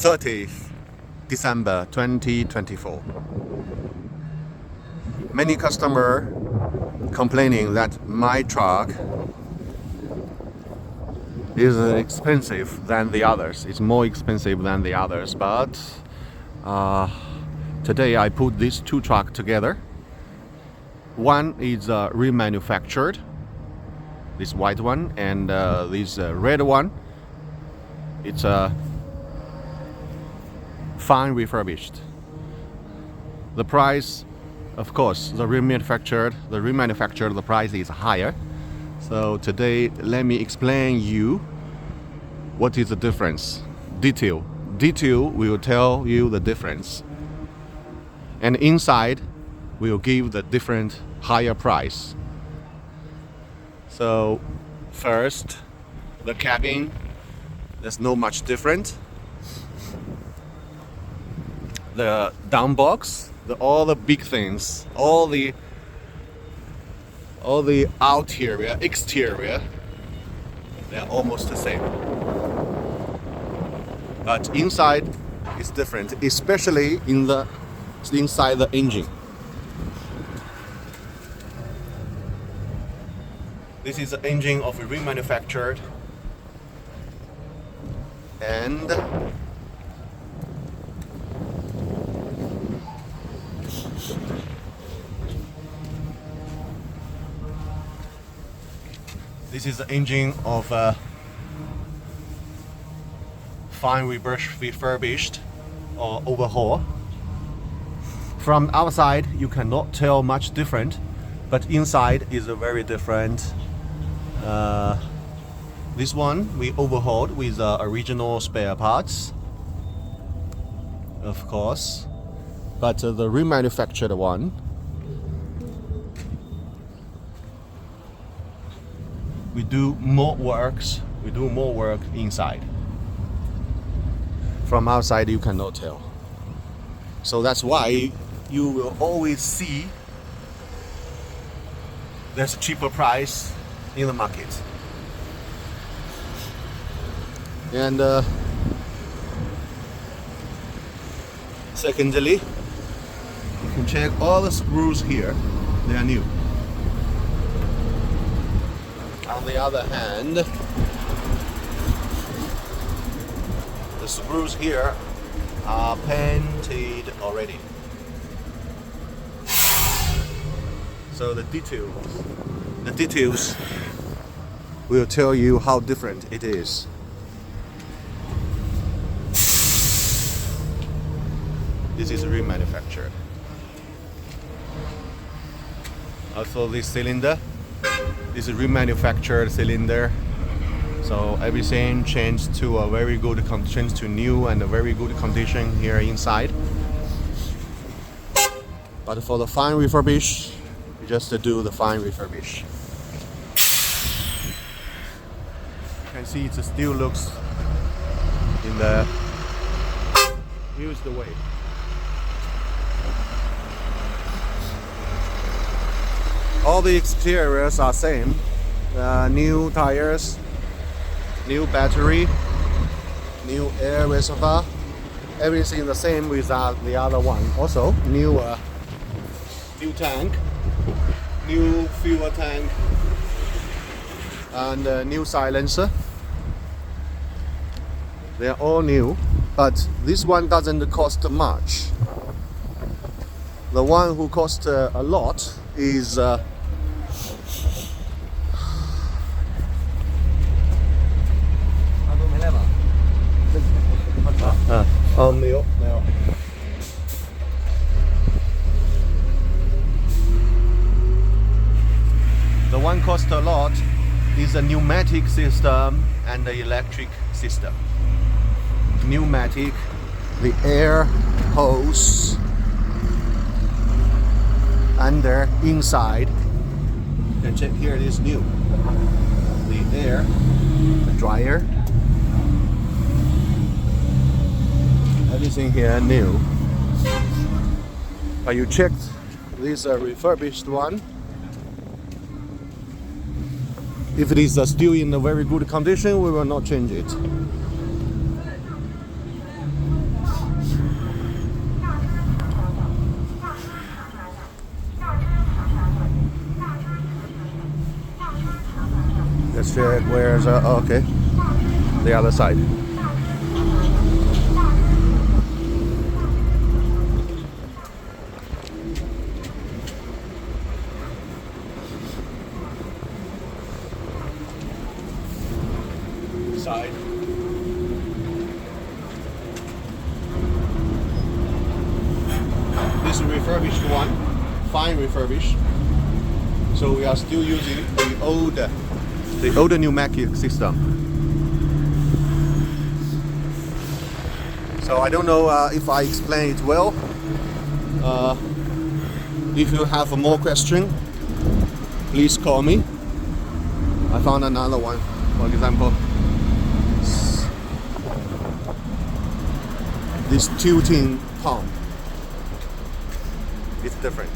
30th December 2024. Many customers complaining that my truck is expensive than the others. It's more expensive than the others, but today I put these two trucks together. One is remanufactured, this white one, and this red one, it's fine refurbished. The price, of course, the remanufactured, the price is higher. So today, let me explain you what is the difference. Detail will tell you the difference. And inside will give the different higher price. So first, the cabin, there's not much different. The down box, all the big things, all the interior, exterior, they're almost the same. But inside is different, especially inside the engine. This is the engine of a remanufactured, and this is the engine of a fine refurbished or overhaul. From outside, you cannot tell much different, but inside is a very different. This one we overhauled with original spare parts, of course, but the remanufactured one, we do more work inside. From outside you cannot tell. So that's why you will always see there's a cheaper price in the market. And secondly, you can check all the screws here, they are new. On the other hand, the screws here are painted already. So the details will tell you how different it is. This is remanufactured. Also this cylinder, this is remanufactured cylinder. So everything changed to a very good condition, to new and a very good condition here inside. But for the fine refurbish, just to do the fine refurbish. You can see it still looks in the. Here's the way. All the exteriors are same. New tires, new battery, new air reservoir. Everything the same with the other one. Also, new fuel tank, new fuel tank, and new silencer. They're all new, but this one doesn't cost much. The one who cost a lot is the one cost a lot is a pneumatic system and the electric system. Pneumatic, the air hose under inside. You can check here, it is new. The air, the dryer, everything here new. But you checked this refurbished one. If it is still in a very good condition, we will not change it. let's check where's okay, the other side. Side. This is refurbished one, fine refurbished. So we are still using the older pneumatic system. So I don't know if I explained it well. If you have more question, please call me. I found another one, for example. This tilting pump is different.